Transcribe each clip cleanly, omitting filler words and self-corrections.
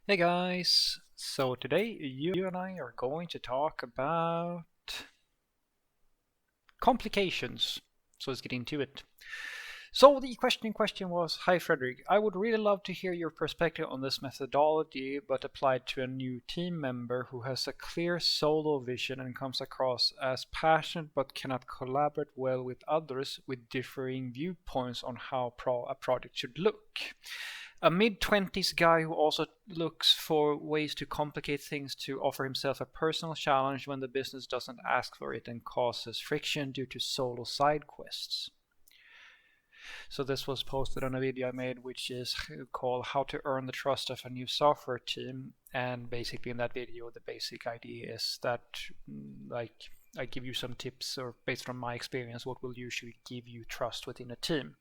Hey guys, so today you and I are going to talk about complications. So let's get into it. So the question in question was, hi Frederick, I would really love to hear your perspective on this methodology, but applied to a new team member who has a clear solo vision and comes across as passionate but cannot collaborate well with others with differing viewpoints on how a project should look. A mid-20s guy who also looks for ways to complicate things to offer himself a personal challenge when the business doesn't ask for it and causes friction due to solo side quests. So this was posted on a video I made, which is called How to Earn the Trust of a New Software Team. And basically in that video, the basic idea is that like I give you some tips, or based on my experience, what will usually give you trust within a team.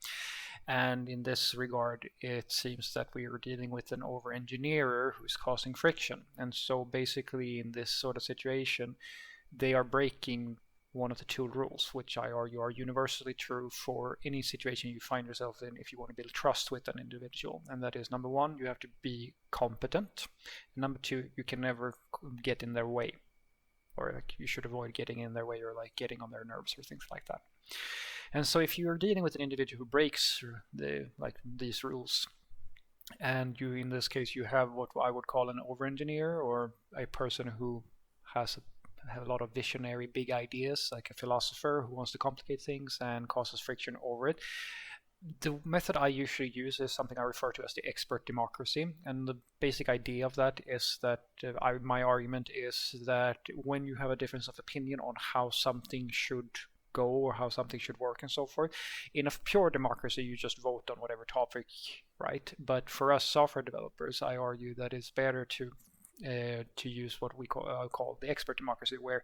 And in this regard, it seems that we are dealing with an over-engineerer who's causing friction. And so basically in this sort of situation, they are breaking one of the two rules, which I argue are universally true for any situation you find yourself in if you want to build trust with an individual. And that is, number one, you have to be competent. And number two, you can never get in their way, or like you should avoid getting in their way, or like getting on their nerves or things like that. And so if you're dealing with an individual who breaks these rules, and you in this case you have what I would call an over-engineer, or a person who has have a lot of visionary big ideas, like a philosopher who wants to complicate things and causes friction over it. The method I usually use is something I refer to as the expert democracy, and the basic idea of that is that my argument is that when you have a difference of opinion on how something should go or how something should work and so forth, in a pure democracy you just vote on whatever topic, right? But for us software developers, I argue that it's better to use what we call the expert democracy, where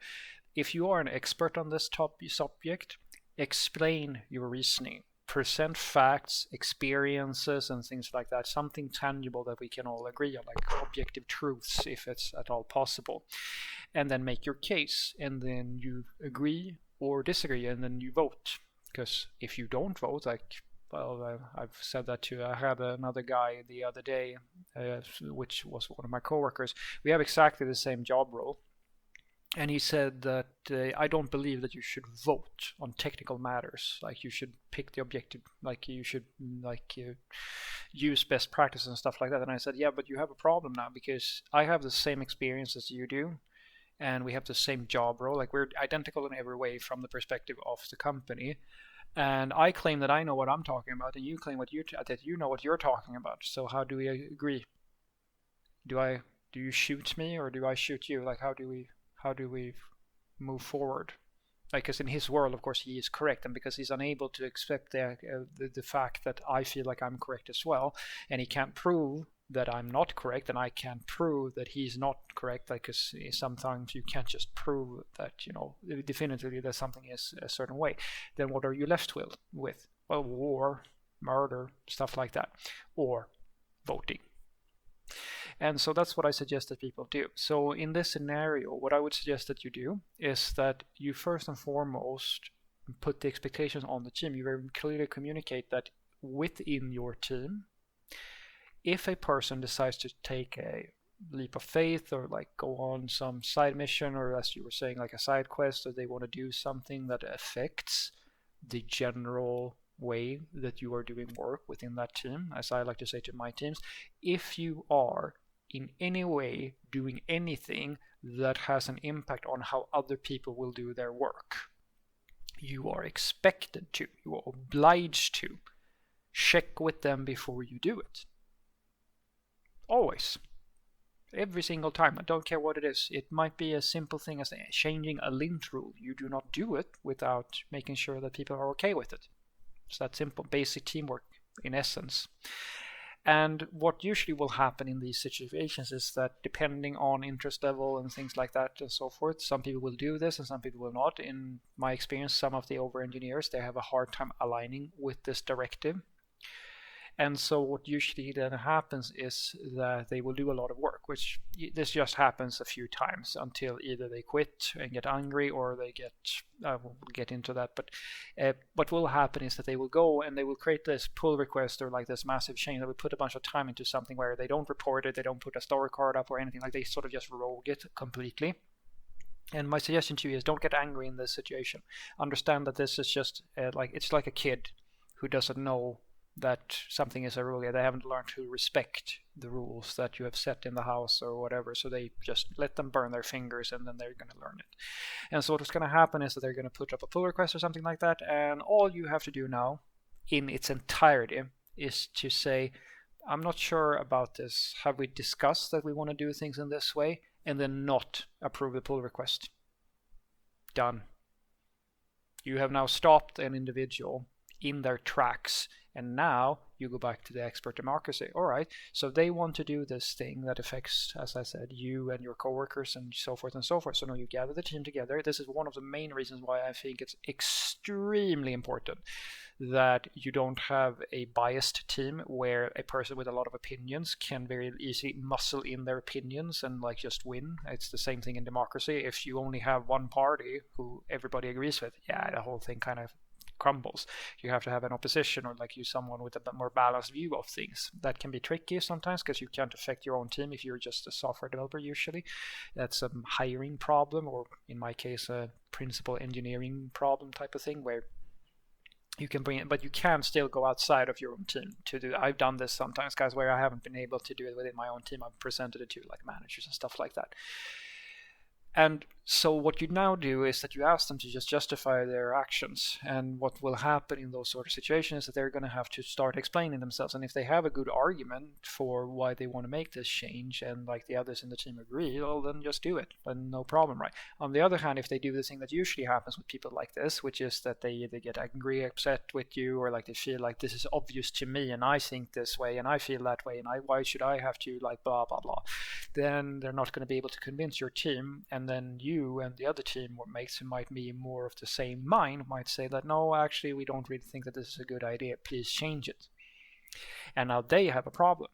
if you are an expert on this subject, explain your reasoning, present facts, experiences, and things like that, something tangible that we can all agree on, like objective truths, if it's at all possible, and then make your case, and then you agree or disagree, and then you vote. Because if you don't vote, like, well, I've said that too. I had another guy the other day, which was one of my coworkers. We have exactly the same job role, and he said that I don't believe that you should vote on technical matters. Like you should pick the objective, like you should use best practice and stuff like that. And I said, yeah, but you have a problem now because I have the same experience as you do, and we have the same job role. Like we're identical in every way from the perspective of the company. And I claim that I know what I'm talking about, and you claim that you know what you're talking about. So how do we agree? Do you shoot me or do I shoot you? Like how do we move forward? Like, because in his world, of course, he is correct, and because he's unable to accept the fact that I feel like I'm correct as well, and he can't prove that I'm not correct, and I can't prove that he's not correct. Like, because sometimes you can't just prove that definitively that something is a certain way. Then what are you left with? Well, war, murder, stuff like that, or voting. And so that's what I suggest that people do. So in this scenario, what I would suggest that you do is that you first and foremost put the expectations on the team. You very clearly communicate that within your team, if a person decides to take a leap of faith, or like go on some side mission, or as you were saying, like a side quest, or they want to do something that affects the general way that you are doing work within that team, as I like to say to my teams, if you are in any way doing anything that has an impact on how other people will do their work, you are expected to, you are obliged to check with them before you do it. Always. Every single time. I don't care what it is. It might be a simple thing as changing a lint rule. You do not do it without making sure that people are okay with it. It's that simple, basic teamwork in essence. And what usually will happen in these situations is that depending on interest level and things like that and so forth, some people will do this and some people will not. In my experience, some of the over engineers, they have a hard time aligning with this directive. And so what usually then happens is that they will do a lot of work, which this just happens a few times until either they quit and get angry or they get, we'll get into that, but what will happen is that they will go and they will create this pull request or like this massive chain that will put a bunch of time into something where they don't report it, they don't put a story card up or anything, like they sort of just rogue it completely. And my suggestion to you is don't get angry in this situation. Understand that this is just like it's like a kid who doesn't know that something is a rule yet. They haven't learned to respect the rules that you have set in the house or whatever, so they just let them burn their fingers and then they're going to learn it. And so what's going to happen is that they're going to put up a pull request or something like that, and all you have to do now in its entirety is to say, I'm not sure about this. Have we discussed that we want to do things in this way? And then not approve the pull request. Done. You have now stopped an individual in their tracks, and now you go back to the expert democracy. All right, so they want to do this thing that affects, as I said, you and your coworkers and so forth and so forth. So now you gather the team together. This is one of the main reasons why I think it's extremely important that you don't have a biased team where a person with a lot of opinions can very easily muscle in their opinions and like just win. It's the same thing in democracy. If you only have one party who everybody agrees with, yeah, the whole thing kind of crumbles. You have to have an opposition or like you someone with a bit more balanced view of things. That can be tricky sometimes because you can't affect your own team if you're just a software developer usually. That's a hiring problem, or in my case a principal engineering problem type of thing where you can bring it, but you can still go outside of your own team to do. I've done this sometimes, guys, where I haven't been able to do it within my own team. I've presented it to like managers and stuff like that. And so what you now do is that you ask them to just justify their actions. And what will happen in those sort of situations is that they're going to have to start explaining themselves. And if they have a good argument for why they want to make this change and like the others in the team agree, well, then just do it. And no problem, right? On the other hand, if they do the thing that usually happens with people like this, which is that they either get angry, upset with you, or like they feel like this is obvious to me and I think this way and I feel that way and why should I have to like blah, blah, blah, then they're not going to be able to convince your team. And then you and the other team, what makes who might be more of the same mind, might say that no, actually we don't really think that this is a good idea, please change it. And now they have a problem.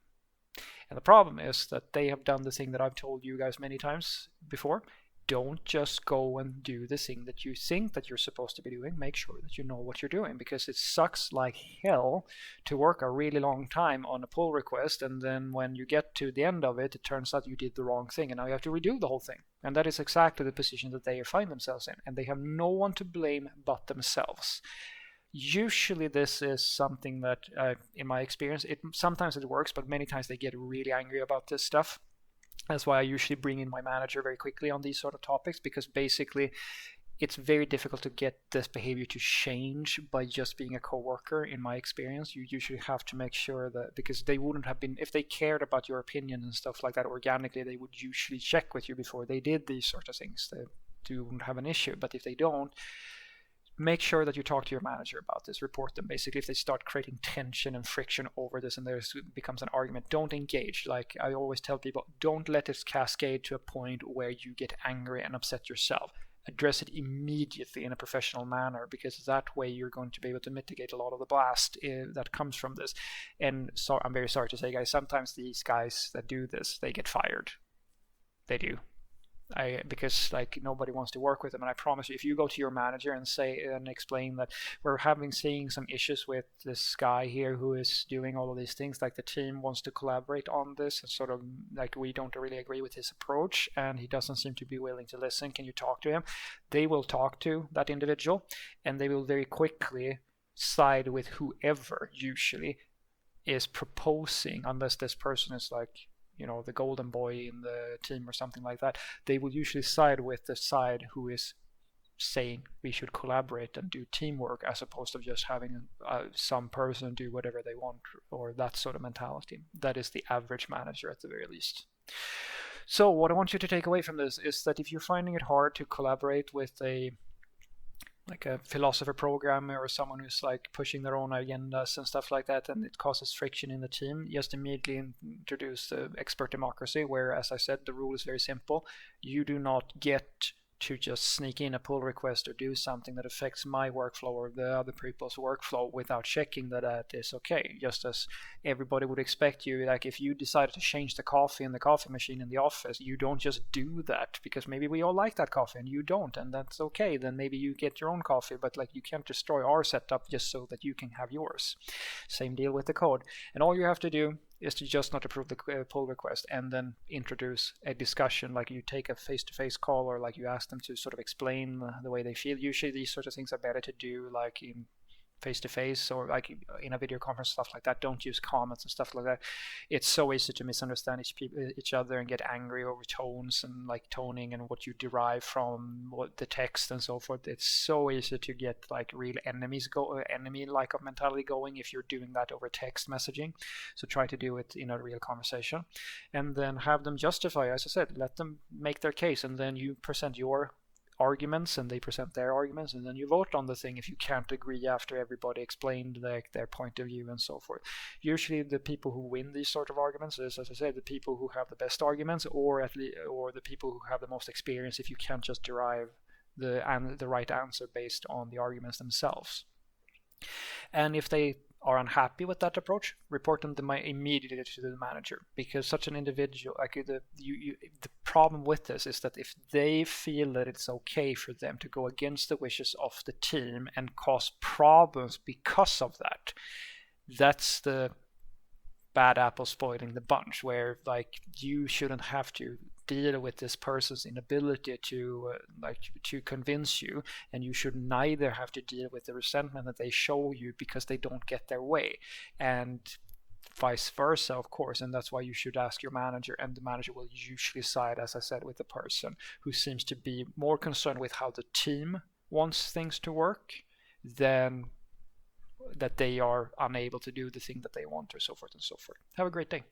And the problem is that they have done the thing that I've told you guys many times before. Don't just go and do the thing that you think that you're supposed to be doing. Make sure that you know what you're doing, because it sucks like hell to work a really long time on a pull request, and then when you get to the end of it, it turns out you did the wrong thing and now you have to redo the whole thing. And that is exactly the position that they find themselves in, and they have no one to blame but themselves. Usually this is something that in my experience, sometimes it works, but many times they get really angry about this stuff. That's why I usually bring in my manager very quickly on these sort of topics, because basically it's very difficult to get this behavior to change by just being a coworker. In my experience, you usually have to make sure that, because they wouldn't have been, if they cared about your opinion and stuff like that organically, they would usually check with you before they did these sort of things. They wouldn't have an issue. But if they don't, make sure that you talk to your manager about this. Report them. Basically, if they start creating tension and friction over this and there becomes an argument, don't engage. Like I always tell people, don't let it cascade to a point where you get angry and upset yourself. Address it immediately in a professional manner, because that way you're going to be able to mitigate a lot of the blast that comes from this. And so I'm very sorry to say, guys, sometimes these guys that do this, they get fired. They do. Because like nobody wants to work with them. And I promise you, if you go to your manager and say and explain that we're seeing some issues with this guy here who is doing all of these things, like the team wants to collaborate on this, and sort of like we don't really agree with his approach and he doesn't seem to be willing to listen, can you talk to him? They will talk to that individual and they will very quickly side with whoever usually is proposing, unless this person is like, you know, the golden boy in the team or something like that. They will usually side with the side who is saying we should collaborate and do teamwork, as opposed to just having some person do whatever they want, or that sort of mentality. That is the average manager at the very least. So what I want you to take away from this is that if you're finding it hard to collaborate with a philosopher programmer or someone who's like pushing their own agendas and stuff like that, and it causes friction in the team, just immediately introduce the expert democracy, where, as I said, the rule is very simple. You do not get to just sneak in a pull request or do something that affects my workflow or the other people's workflow without checking that that is okay. Just as everybody would expect you, like if you decided to change the coffee in the coffee machine in the office, you don't just do that because maybe we all like that coffee and you don't, and that's okay. Then maybe you get your own coffee, but like you can't destroy our setup just so that you can have yours. Same deal with the code. And all you have to do is to just not approve the pull request and then introduce a discussion, like you take a face-to-face call or like you ask them to sort of explain the way they feel. Usually these sorts of things are better to do like in face-to-face or like in a video conference, stuff like that. Don't use comments and stuff like that. It's so easy to misunderstand each other and get angry over tones and like toning and what you derive from what the text and so forth. It's so easy to get like real enemy like of mentality going if you're doing that over text messaging. So try to do it in a real conversation and then have them justify, as I said, let them make their case, and then you present your arguments and they present their arguments, and then you vote on the thing if you can't agree after everybody explained their point of view and so forth. Usually the people who win these sort of arguments is, as I said, the people who have the best arguments or the people who have the most experience if you can't just derive the right answer based on the arguments themselves. And if they are unhappy with that approach, report them immediately to the manager, because such an individual, like the problem with this is that if they feel that it's okay for them to go against the wishes of the team and cause problems because of that, that's the bad apple spoiling the bunch, where like you shouldn't have to deal with this person's inability to convince you, and you should neither have to deal with the resentment that they show you because they don't get their way, and vice versa, of course. And that's why you should ask your manager, and the manager will usually side, as I said, with the person who seems to be more concerned with how the team wants things to work than that they are unable to do the thing that they want, or so forth and so forth. Have a great day.